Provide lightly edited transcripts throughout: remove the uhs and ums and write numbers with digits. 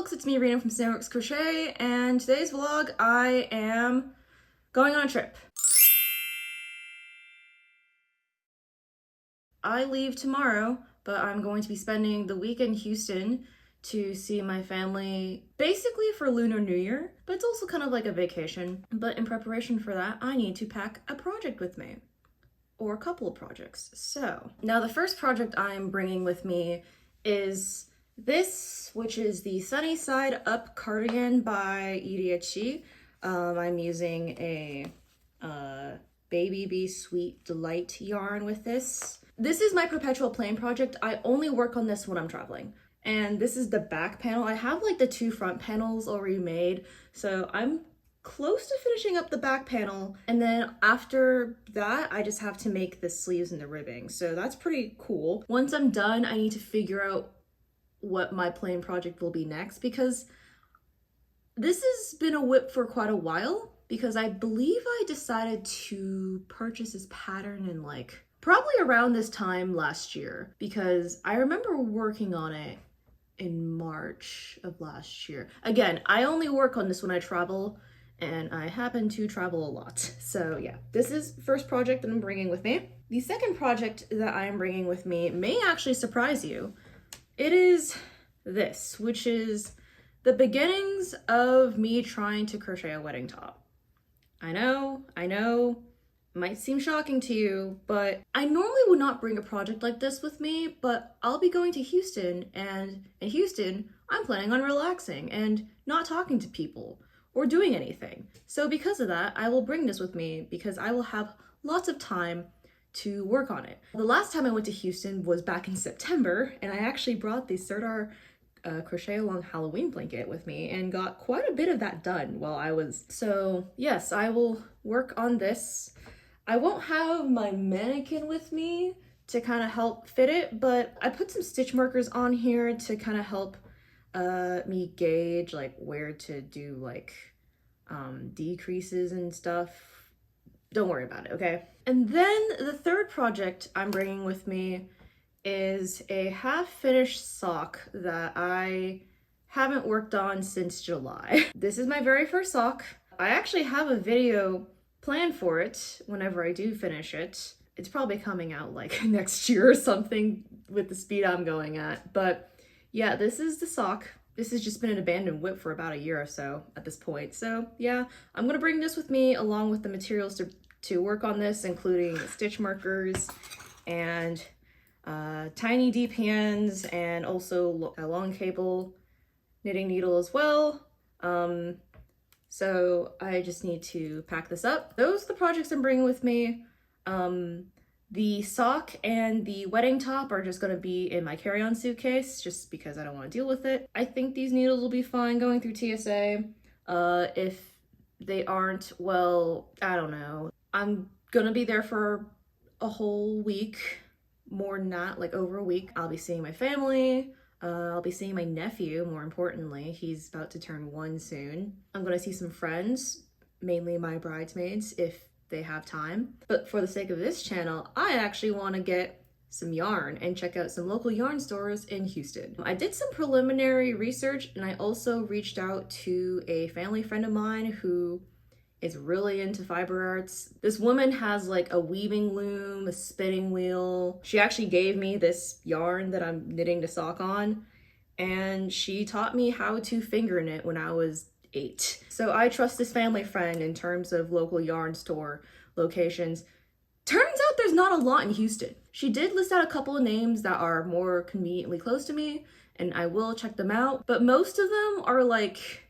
folks, it's me Rena from Snailworks Crochet, and today's vlog I am going on a trip. I leave tomorrow, but I'm going to be spending the week in Houston to see my family basically for Lunar New Year, but it's also kind of like a vacation. But in preparation for that, I need to pack a project with me, or a couple of projects. So now the first project I'm bringing with me is this, which is the Sunny Side Up cardigan by EDHC. I'm using a Baby Bee Sweet Delight yarn with this. This is my perpetual plain project. I only work on this when I'm traveling. And this is the back panel. I have like the two front panels already made, so I'm close to finishing up the back panel, and then after that I just have to make the sleeves and the ribbing, so that's pretty cool. Once I'm done, I need to figure out what my plain project will be next, because this has been a whip for quite a while, because I believe I decided to purchase this pattern in like probably around this time last year, because I remember working on it in March of last year. Again, I only work on this when I travel, and I happen to travel a lot. So yeah, this is the first project that I'm bringing with me. The second project that I'm bringing with me may actually surprise you. It is this, which is the beginnings of me trying to crochet a wedding top. I know, might seem shocking to you, but I normally would not bring a project like this with me, but I'll be going to Houston, and in Houston, I'm planning on relaxing and not talking to people or doing anything. So because of that, I will bring this with me because I will have lots of time to work on it. The last time I went to Houston was back in September, and I actually brought the Serdar crochet along Halloween blanket with me and got quite a bit of that done while I was. So yes, I will work on this. I won't have my mannequin with me to kind of help fit it, but I put some stitch markers on here to kind of help me gauge like where to do like decreases and stuff. Don't worry about it, okay? And then the third project I'm bringing with me is a half-finished sock that I haven't worked on since July. This is my very first sock. I actually have a video planned for it whenever I do finish it. It's probably coming out like next year or something with the speed I'm going at, but yeah, this is the sock. This has just been an abandoned whip for about a year or so at this point. So yeah, I'm gonna bring this with me along with the materials to work on this, including stitch markers and tiny DPNs, and also a long cable knitting needle as well. So I just need to pack this up. Those are the projects I'm bringing with me. The sock and the wedding top are just gonna be in my carry-on suitcase just because I don't want to deal with it. I think these needles will be fine going through TSA. If they aren't, well, I don't know. I'm gonna be there for a whole week, more than that, like over a week. I'll be seeing my family. I'll be seeing my nephew, more importantly. He's about to turn 1 soon. I'm gonna see some friends, mainly my bridesmaids, if they have time. But for the sake of this channel, I actually want to get some yarn and check out some local yarn stores in Houston. I did some preliminary research, and I also reached out to a family friend of mine who is really into fiber arts. This woman has like a weaving loom, a spinning wheel. She actually gave me this yarn that I'm knitting the sock on, and she taught me how to finger knit when I was 8. So I trust this family friend in terms of local yarn store locations. Turns out there's not a lot in Houston. She did list out a couple of names that are more conveniently close to me, and I will check them out, but most of them are like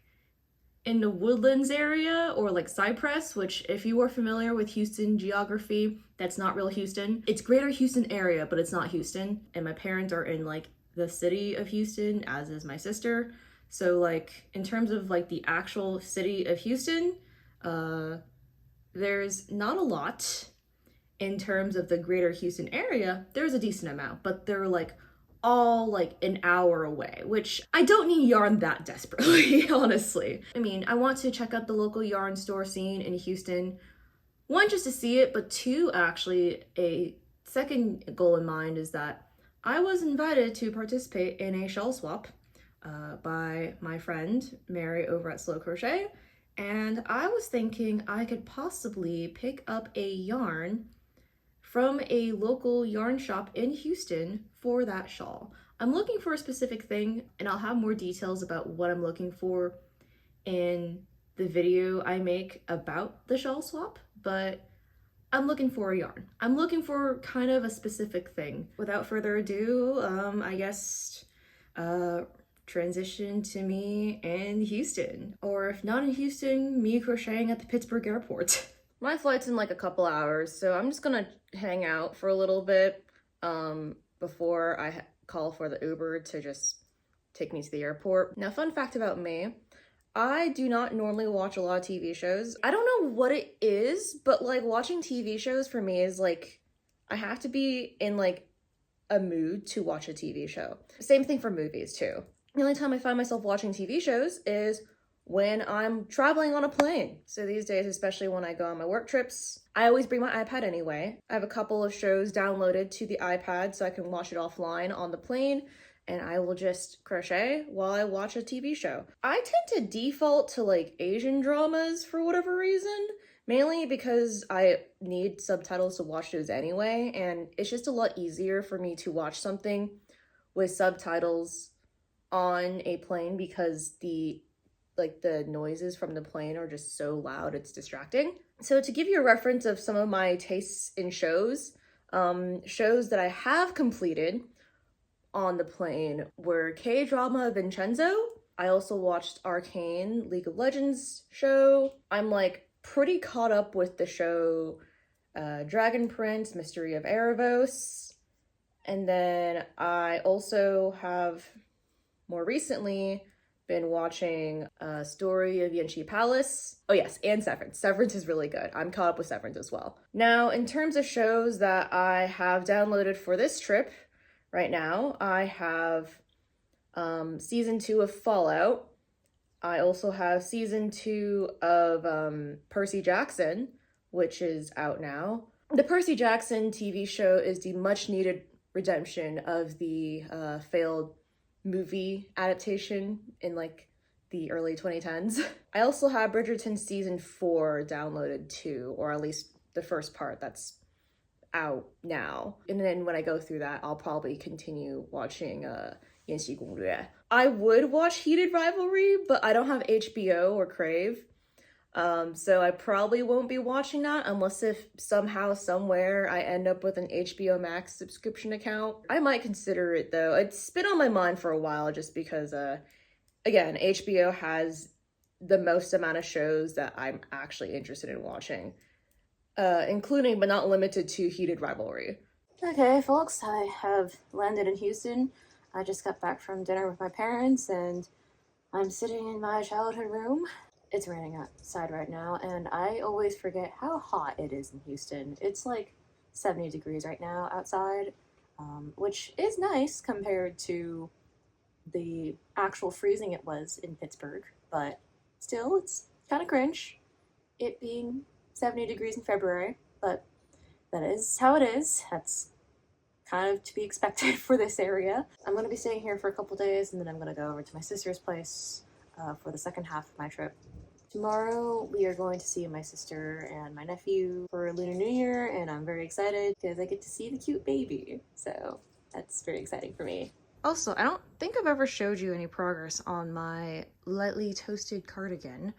in the Woodlands area or like Cypress, which if you are familiar with Houston geography, that's not real Houston. It's greater Houston area, but it's not Houston. And my parents are in like the city of Houston, as is my sister. So like in terms of like the actual city of Houston, there's not a lot. In terms of the greater Houston area, there's a decent amount, but they're like all like an hour away, which I don't need yarn that desperately, honestly. I mean, I want to check out the local yarn store scene in Houston. 1, just to see it, but 2, actually, a second goal in mind is that I was invited to participate in a shawl swap by my friend Mary over at Slow Crochet, and I was thinking I could possibly pick up a yarn from a local yarn shop in Houston for that shawl. I'm looking for a specific thing, and I'll have more details about what I'm looking for in the video I make about the shawl swap, but I'm looking for a yarn. I'm looking for kind of a specific thing. Without further ado, I guess transition to me in Houston. Or if not in Houston, me crocheting at the Pittsburgh airport. My flight's in like a couple hours, so I'm just gonna hang out for a little bit before I call for the Uber to just take me to the airport. Now, fun fact about me, I do not normally watch a lot of TV shows. I don't know what it is, but like watching TV shows for me is like, I have to be in like a mood to watch a TV show. Same thing for movies too. The only time I find myself watching TV shows is when I'm traveling on a plane. So these days, especially when I go on my work trips, I always bring my iPad anyway. I have a couple of shows downloaded to the iPad so I can watch it offline on the plane, and I will just crochet while I watch a TV show. I tend to default to like Asian dramas for whatever reason, mainly because I need subtitles to watch those anyway, and it's just a lot easier for me to watch something with subtitles on a plane because the noises from the plane are just so loud, it's distracting. So to give you a reference of some of my tastes in shows, shows that I have completed on the plane were K-drama Vincenzo. I also watched Arcane League of Legends show. I'm like pretty caught up with the show Dragon Prince Mystery of Erebos. And then I also have more recently been watching Story of Yanxi Palace. Oh yes, and Severance. Severance is really good. I'm caught up with Severance as well. Now, in terms of shows that I have downloaded for this trip, right now, I have season 2 of Fallout. I also have season 2 of Percy Jackson, which is out now. The Percy Jackson TV show is the much needed redemption of the failed movie adaptation in like the early 2010s. I also have Bridgerton season 4 downloaded too, or at least the first part that's out now. And then when I go through that, I'll probably continue watching Yanxi Gonglue. I would watch Heated Rivalry, but I don't have HBO or Crave. So I probably won't be watching that unless if somehow, somewhere, I end up with an HBO Max subscription account. I might consider it though. It's been on my mind for a while just because, again, HBO has the most amount of shows that I'm actually interested in watching, including but not limited to Heated Rivalry. Okay, folks, I have landed in Houston. I just got back from dinner with my parents and I'm sitting in my childhood room. It's raining outside right now, and I always forget how hot it is in Houston. It's like 70 degrees right now outside, which is nice compared to the actual freezing it was in Pittsburgh, but still, it's kind of cringe, it being 70 degrees in February, but that is how it is. That's kind of to be expected for this area. I'm going to be staying here for a couple days, and then I'm going to go over to my sister's place for the second half of my trip. Tomorrow we are going to see my sister and my nephew for Lunar New Year, and I'm very excited because I get to see the cute baby. So that's very exciting for me. Also, I don't think I've ever showed you any progress on my lightly toasted cardigan.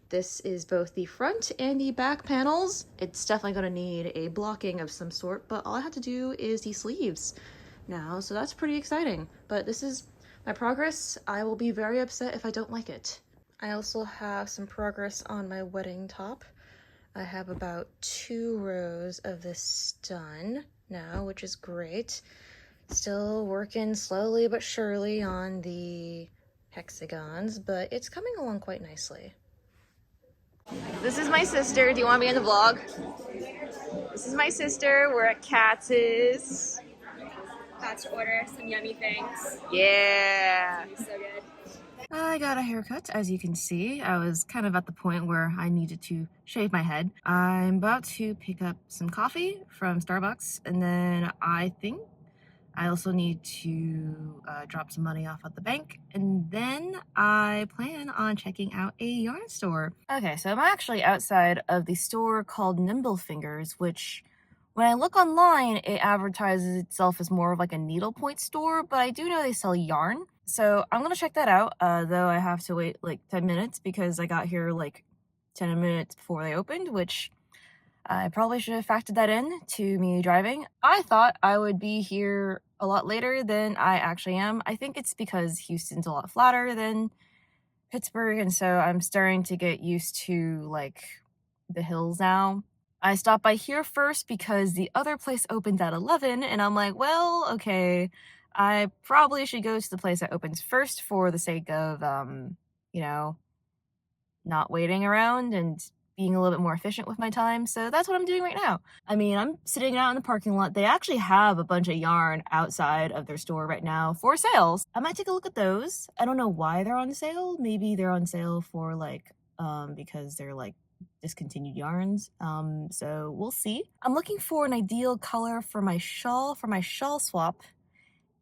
This is both the front and the back panels. It's definitely going to need a blocking of some sort, but all I have to do is the sleeves now, so that's pretty exciting. But this is my progress. I will be very upset if I don't like it. I also have some progress on my wedding top. I have about 2 rows of this done now, which is great. Still working slowly but surely on the hexagons, but it's coming along quite nicely. This is my sister. Do you want to be in the vlog? This is my sister. We're at Katz's. About to order some yummy things. Yeah. So good. I got a haircut, as you can see. I was kind of at the point where I needed to shave my head. I'm about to pick up some coffee from Starbucks, and then I think I also need to drop some money off at the bank, and then I plan on checking out a yarn store. Okay, so I'm actually outside of the store called Nimble Fingers, which when I look online, it advertises itself as more of like a needlepoint store, but I do know they sell yarn. So I'm gonna check that out, though I have to wait like 10 minutes because I got here like 10 minutes before they opened, which I probably should have factored that in to me driving. I thought I would be here a lot later than I actually am. I think it's because Houston's a lot flatter than Pittsburgh, and so I'm starting to get used to like the hills now. I stopped by here first because the other place opened at 11, and I'm like, well, okay, I probably should go to the place that opens first for the sake of, you know, not waiting around and being a little bit more efficient with my time. So that's what I'm doing right now. I mean, I'm sitting out in the parking lot. They actually have a bunch of yarn outside of their store right now for sales. I might take a look at those. I don't know why they're on sale. Maybe they're on sale for like, because they're like discontinued yarns. So we'll see. I'm looking for an ideal color for my shawl swap.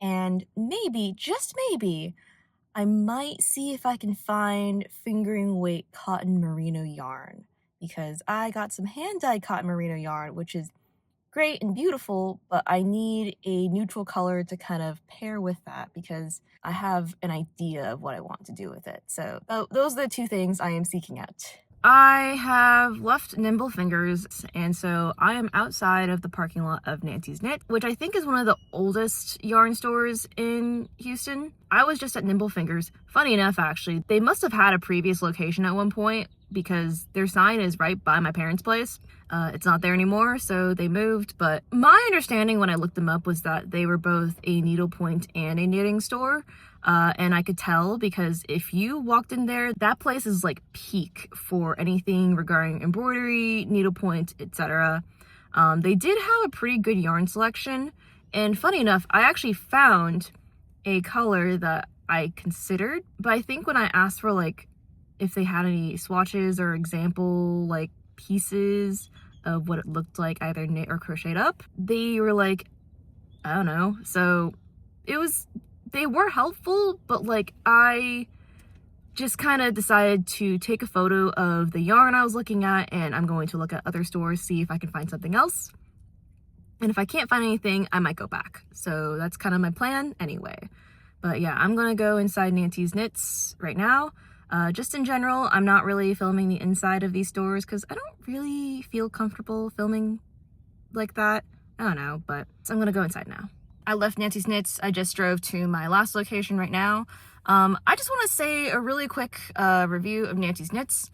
And maybe, just maybe, I might see if I can find fingering weight cotton merino yarn, because I got some hand-dyed cotton merino yarn, which is great and beautiful, but I need a neutral color to kind of pair with that because I have an idea of what I want to do with it. So those are the two things I am seeking out. I have left Nimble Fingers, and so I am outside of the parking lot of Nancy's Knit, which I think is one of the oldest yarn stores in Houston. I was just at Nimble Fingers. Funny enough, actually, they must have had a previous location at one point because their sign is right by my parents' place. It's not there anymore, so they moved, but my understanding when I looked them up was that they were both a needlepoint and a knitting store. And I could tell because if you walked in there, that place is like peak for anything regarding embroidery, needlepoint, etc. They did have a pretty good yarn selection, and funny enough, I actually found a color that I considered, but I think when I asked for like if they had any swatches or example like pieces of what it looked like either knit or crocheted up, they were like, I don't know. So they were helpful, but like I just kind of decided to take a photo of the yarn I was looking at, and I'm going to look at other stores, see if I can find something else. And if I can't find anything, I might go back. So that's kind of my plan anyway. But yeah, I'm gonna go inside Nancy's Knits right now. Just in general, I'm not really filming the inside of these stores because I don't really feel comfortable filming like that. I don't know, but so I'm gonna go inside now. I left Nancy's Knits. I just drove to my last location right now. I just want to say a really quick review of Nancy's Knits.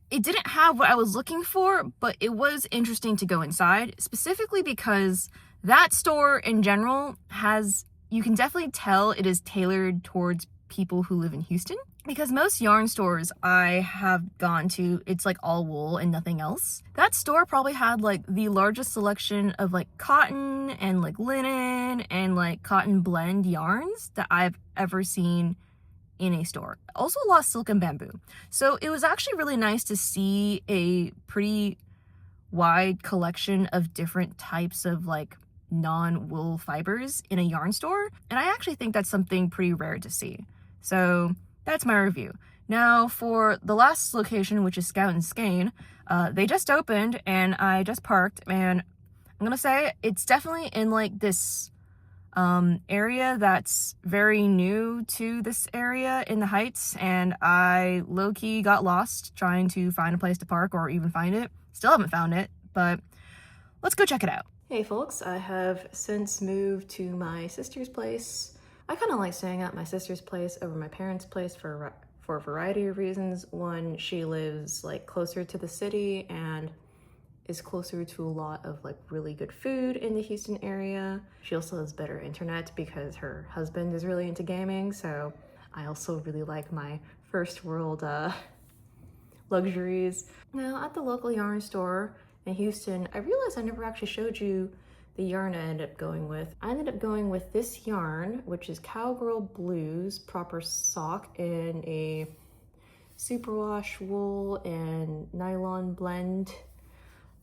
It didn't have what I was looking for, but it was interesting to go inside, specifically because that store in general you can definitely tell it is tailored towards people who live in Houston. Because most yarn stores I have gone to, it's like all wool and nothing else. That store probably had like the largest selection of like cotton and like linen and like cotton blend yarns that I've ever seen in a store. Also a lot of silk and bamboo. So it was actually really nice to see a pretty wide collection of different types of like non-wool fibers in a yarn store. And I actually think that's something pretty rare to see. So that's my review. Now for the last location, which is Scout and Skein, they just opened and I just parked, and I'm gonna say it's definitely in like this area that's very new to this area in the Heights, and I low-key got lost trying to find a place to park or even find it. Still haven't found it, but let's go check it out. Hey folks, I have since moved to my sister's place. I kind of like staying at my sister's place over my parents' place for a variety of reasons. One, she lives like closer to the city and is closer to a lot of like really good food in the Houston area. She also has better internet because her husband is really into gaming, so I also really like my first world luxuries. Now at the local yarn store in Houston, I realized I never actually showed you the yarn I ended up going with. I ended up going with this yarn, which is Cowgirl Blues Proper Sock in a superwash wool and nylon blend.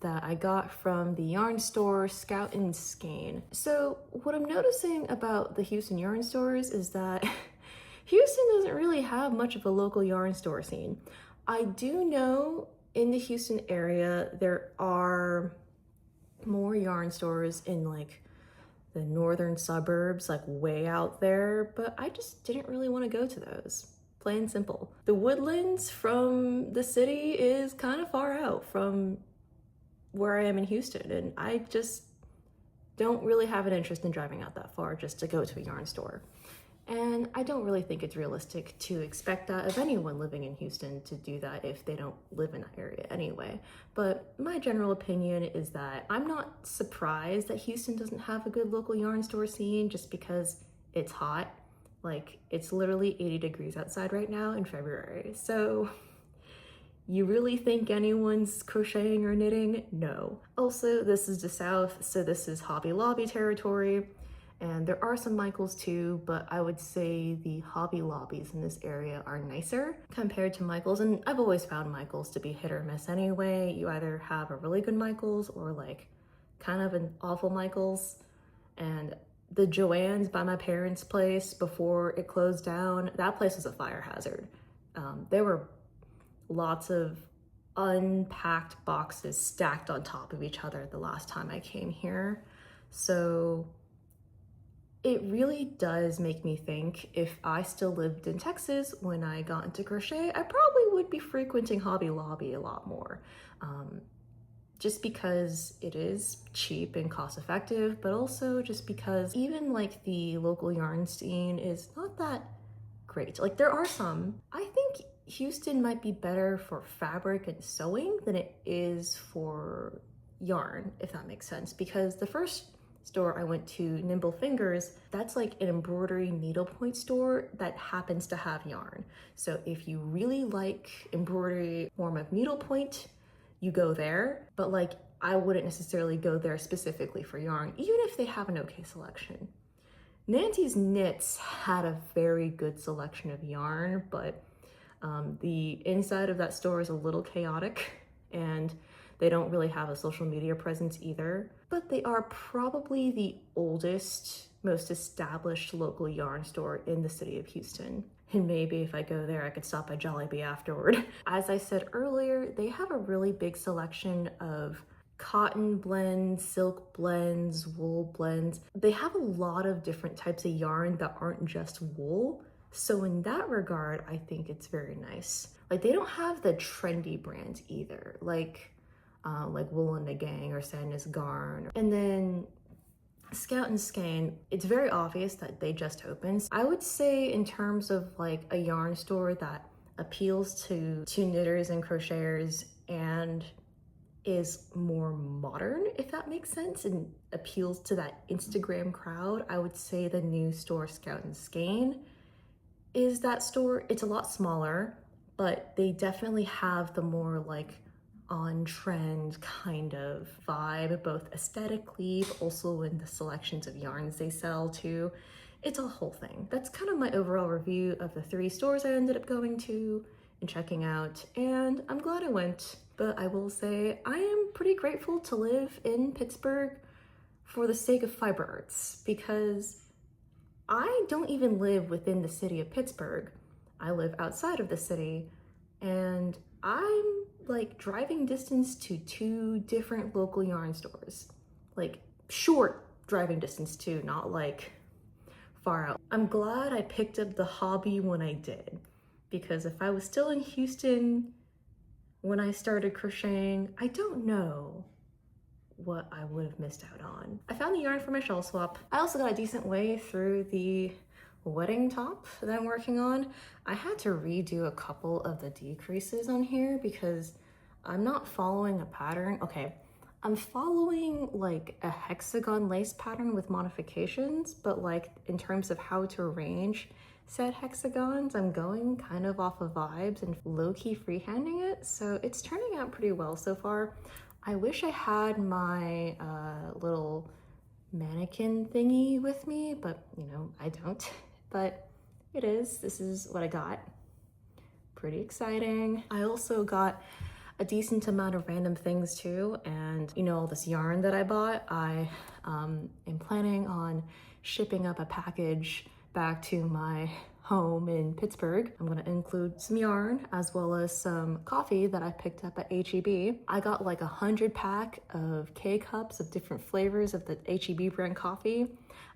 that I got from the yarn store Scout and Skein. So what I'm noticing about the Houston yarn stores is that Houston doesn't really have much of a local yarn store scene. I do know in the Houston area there are more yarn stores in like the northern suburbs, like way out there, but I just didn't really want to go to those. Plain and simple. The Woodlands from the city is kind of far out from where I am in Houston, and I just don't really have an interest in driving out that far just to go to a yarn store. And I don't really think it's realistic to expect that of anyone living in Houston to do that if they don't live in that area anyway. But my general opinion is that I'm not surprised that Houston doesn't have a good local yarn store scene just because it's hot. Like, it's literally 80 degrees outside right now in February. So you really think anyone's crocheting or knitting? No. Also, this is the South, so this is Hobby Lobby territory. And there are some Michaels too, but I would say the Hobby Lobbies in this area are nicer compared to Michaels. And I've always found Michaels to be hit or miss anyway. You either have a really good Michaels or like kind of an awful Michaels. And the Joann's by my parents' place before it closed down, that place was a fire hazard. There were lots of unpacked boxes stacked on top of each other the last time I came here. So it really does make me think if I still lived in Texas when I got into crochet, I probably would be frequenting Hobby Lobby a lot more. Just because it is cheap and cost effective, but also just because even like the local yarn scene is not that great. Like there are some. I think Houston might be better for fabric and sewing than it is for yarn, if that makes sense, because the first store I went to, Nimble Fingers, that's like an embroidery needlepoint store that happens to have yarn. So if you really like embroidery form of needlepoint, you go there, but like I wouldn't necessarily go there specifically for yarn, even if they have an okay selection. Nancy's Knits had a very good selection of yarn, but the inside of that store is a little chaotic and they don't really have a social media presence either, but they are probably the oldest, most established local yarn store in the city of Houston. And maybe if I go there, I could stop by Jollibee afterward. As I said earlier, they have a really big selection of cotton blends, silk blends, wool blends. They have a lot of different types of yarn that aren't just wool. So in that regard, I think it's very nice. Like they don't have the trendy brands either, like Wool and the Gang or Sadness Garn. And then Scout and Skein, it's very obvious that they just opened. I would say in terms of like a yarn store that appeals to knitters and crocheters and is more modern, if that makes sense, and appeals to that Instagram crowd, I would say the new store Scout and Skein is that store. It's a lot smaller, but they definitely have the more like on-trend kind of vibe, both aesthetically, but also in the selections of yarns they sell too. It's a whole thing. That's kind of my overall review of the 3 stores I ended up going to and checking out, and I'm glad I went. But I will say I am pretty grateful to live in Pittsburgh for the sake of fiber arts, because I don't even live within the city of Pittsburgh. I live outside of the city, and I'm like driving distance to 2 different local yarn stores. Like short driving distance too, not like far out. I'm glad I picked up the hobby when I did, because if I was still in Houston when I started crocheting, I don't know what I would have missed out on. I found the yarn for my shawl swap. I also got a decent way through the wedding top that I'm working on. I had to redo a couple of the decreases on here because I'm not following a pattern. Okay, I'm following like a hexagon lace pattern with modifications, but like in terms of how to arrange said hexagons, I'm going kind of off of vibes and low-key freehanding it, so it's turning out pretty well so far. I wish I had my little mannequin thingy with me, but you know, I don't. But this is what I got. Pretty exciting. I also got a decent amount of random things too. And you know, all this yarn that I bought, I am planning on shipping up a package back to my home in Pittsburgh. I'm gonna include some yarn as well as some coffee that I picked up at HEB. I got like 100 pack of K-cups of different flavors of the HEB brand coffee,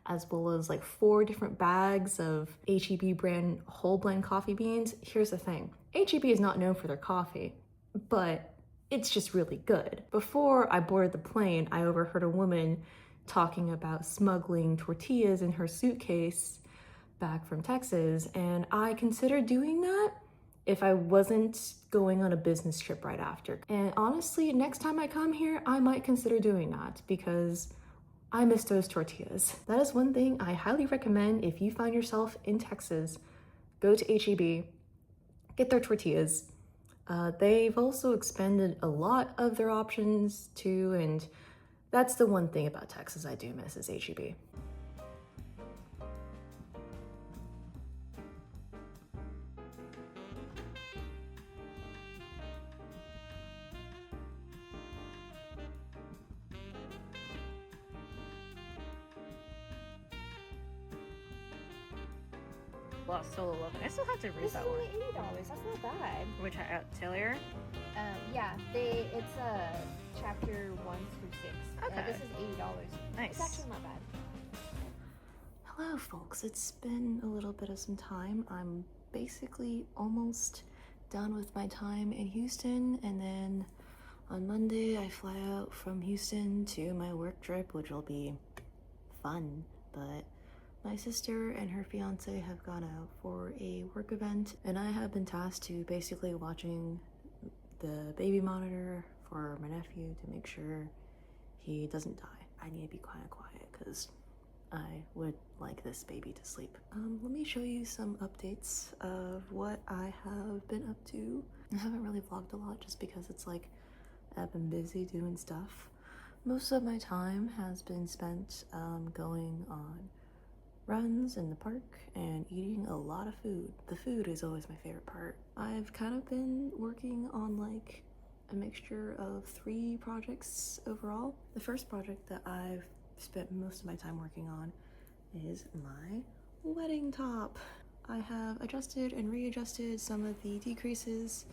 as well as like 4 different bags of HEB brand whole blend coffee beans. Here's the thing, HEB is not known for their coffee, but it's just really good. Before I boarded the plane, I overheard a woman talking about smuggling tortillas in her suitcase back from Texas, and I considered doing that if I wasn't going on a business trip right after. And honestly, next time I come here, I might consider doing that because I miss those tortillas. That is one thing I highly recommend if you find yourself in Texas. Go to HEB, get their tortillas. They've also expanded a lot of their options too, and that's the one thing about Texas I do miss is HEB. Lost Solo Love. I still have to read This is that one. only $80. That's not bad. Which Taylor? Yeah, it's chapter 1 through 6. Okay. This is $80. Nice. It's actually not bad. Hello folks, it's been a little bit of some time. I'm basically almost done with my time in Houston, and then on Monday I fly out from Houston to my work trip, which will be fun, but my sister and her fiance have gone out for a work event, and I have been tasked to basically watching the baby monitor for my nephew to make sure he doesn't die. I need to be kind of quiet because I would like this baby to sleep. Let me show you some updates of what I have been up to. I haven't really vlogged a lot just because it's like I've been busy doing stuff. Most of my time has been spent going on runs in the park and eating a lot of food. The food is always my favorite part. I've kind of been working on like a mixture of 3 projects overall. The first project that I've spent most of my time working on is my wedding top. I have adjusted and readjusted some of the decreases,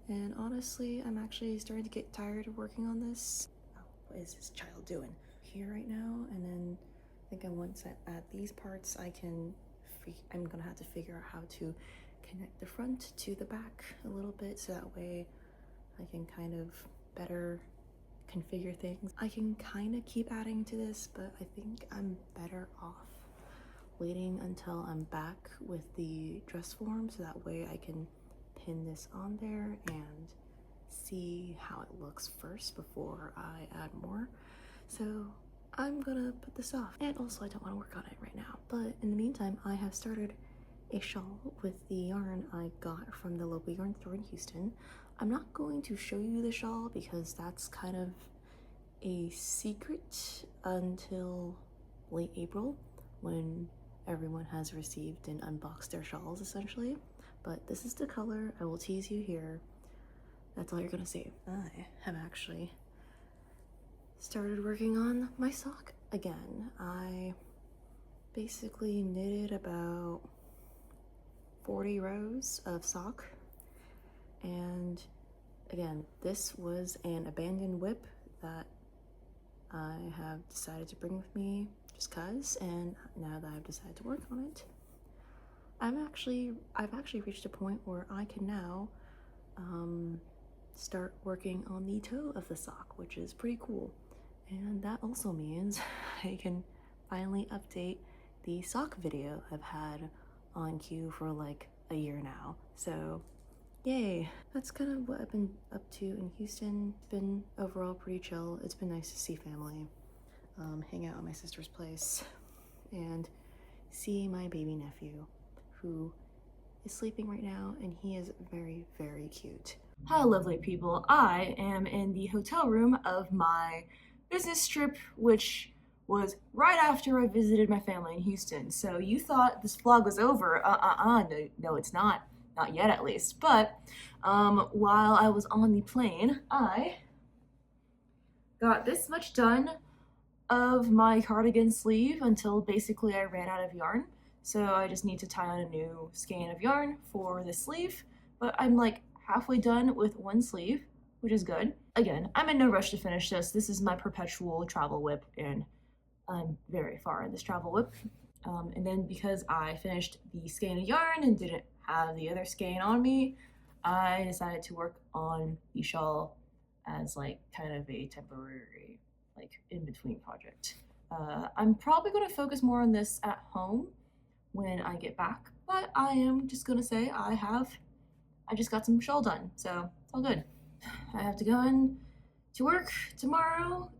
and honestly, I'm actually starting to get tired of working on this. Oh, what is this child doing here right now? And then I think once I add these parts, I'm gonna have to figure out how to connect the front to the back a little bit, so that way I can kind of better configure things. I can kind of keep adding to this, but I think I'm better off waiting until I'm back with the dress form, so that way I can pin this on there and see how it looks first before I add more. So I'm gonna put this off, and also I don't want to work on it right now. But in the meantime, I have started a shawl with the yarn I got from the local yarn store in Houston. I'm not going to show you the shawl because that's kind of a secret until late April, when everyone has received and unboxed their shawls essentially. But this is the color. I will tease you here. That's all you're gonna see. I have actually started working on my sock again. I basically knitted about 40 rows of sock, and again, this was an abandoned whip that I have decided to bring with me just cause, and now that I've decided to work on it, I've actually reached a point where I can now start working on the toe of the sock, which is pretty cool. And that also means I can finally update the sock video I've had on queue for like a year now. So yay, that's kind of what I've been up to in Houston. It's been overall pretty chill. It's been nice to see family, hang out at my sister's place, and see my baby nephew, who is sleeping right now, and he is very, very cute. Hi, lovely people. I am in the hotel room of my business trip, which was right after I visited my family in Houston. So you thought this vlog was over. No, it's not. not yet at least. But while I was on the plane, I got this much done of my cardigan sleeve until basically I ran out of yarn. So I just need to tie on a new skein of yarn for the sleeve, but I'm like halfway done with one sleeve, which is good. Again, I'm in no rush to finish this. This is my perpetual travel whip, and I'm very far in this travel whip. And then because I finished the skein of yarn and didn't have the other skein on me, I decided to work on the shawl as like kind of a temporary, like in-between project. I'm probably going to focus more on this at home when I get back, but I am just gonna say I just got some shawl done, so it's all good. I have to go in to work tomorrow,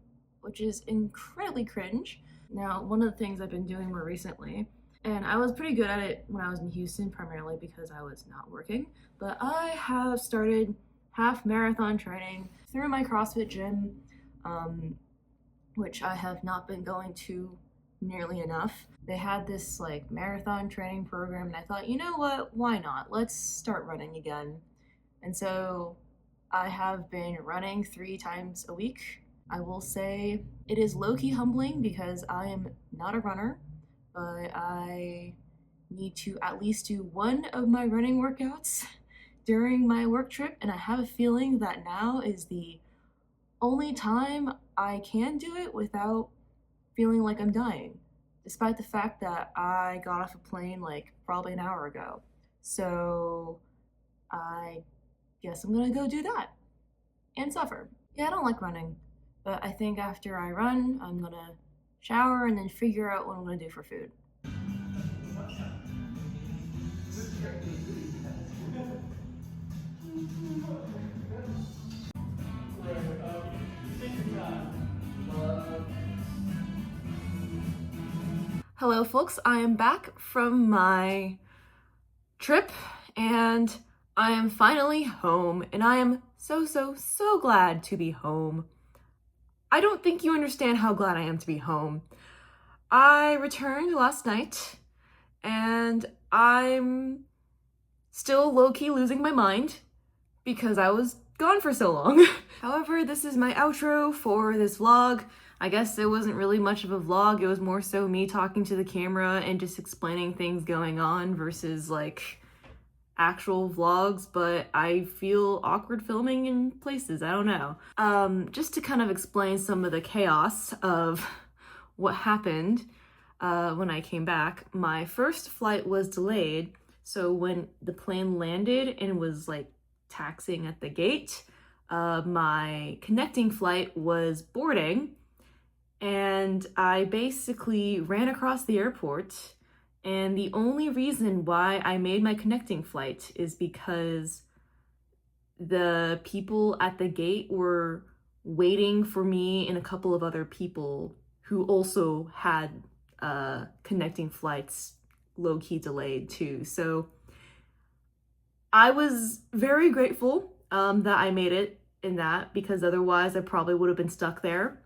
which is incredibly cringe. Now, one of the things I've been doing more recently, and I was pretty good at it when I was in Houston, primarily because I was not working, but I have started half marathon training through my CrossFit gym, which I have not been going to nearly enough. They had this like marathon training program, and I thought, you know what, why not? Let's start running again. And so I have been running 3 times a week. I will say it is low-key humbling because I am not a runner, but I need to at least do one of my running workouts during my work trip, and I have a feeling that now is the only time I can do it without feeling like I'm dying, despite the fact that I got off a plane like probably an hour ago. So I guess I'm gonna go do that and suffer. Yeah, I don't like running, but I think after I run, I'm gonna shower and then figure out what I'm gonna do for food. Hello folks, I am back from my trip and I am finally home, and I am so glad to be home. I don't think you understand how glad I am to be home. I returned last night and I'm still low-key losing my mind because I was gone for so long. However, this is my outro for this vlog. I guess it wasn't really much of a vlog. It was more so me talking to the camera and just explaining things going on versus like actual vlogs, but I feel awkward filming in places, I don't know. Just to kind of explain some of the chaos of what happened when I came back, my first flight was delayed, so when the plane landed and was like taxiing at the gate, my connecting flight was boarding, and I basically ran across the airport, and the only reason why I made my connecting flight is because the people at the gate were waiting for me and a couple of other people who also had connecting flights low-key delayed too. So I was very grateful that I made it in that, because otherwise I probably would have been stuck there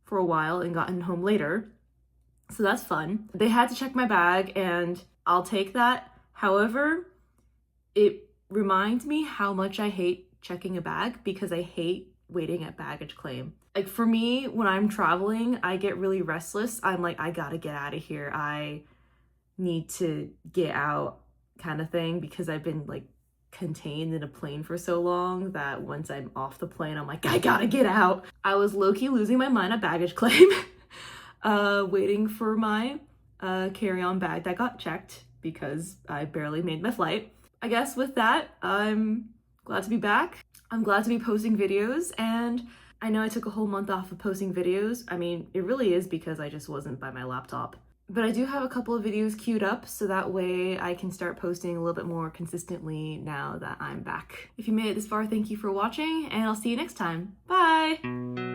for a while and gotten home later. So that's fun. They had to check my bag, and I'll take that. However, it reminds me how much I hate checking a bag because I hate waiting at baggage claim. Like for me, when I'm traveling, I get really restless. I'm like, I gotta get out of here. I need to get out kind of thing, because I've been like contained in a plane for so long that once I'm off the plane, I'm like, I gotta get out. I was low-key losing my mind at baggage claim. Waiting for my carry-on bag that got checked because I barely made my flight. I guess with that, I'm glad to be back. I'm glad to be posting videos, and I know I took a whole month off of posting videos. I mean, it really is because I just wasn't by my laptop. But I do have a couple of videos queued up, so that way I can start posting a little bit more consistently now that I'm back. If you made it this far, thank you for watching, and I'll see you next time. Bye!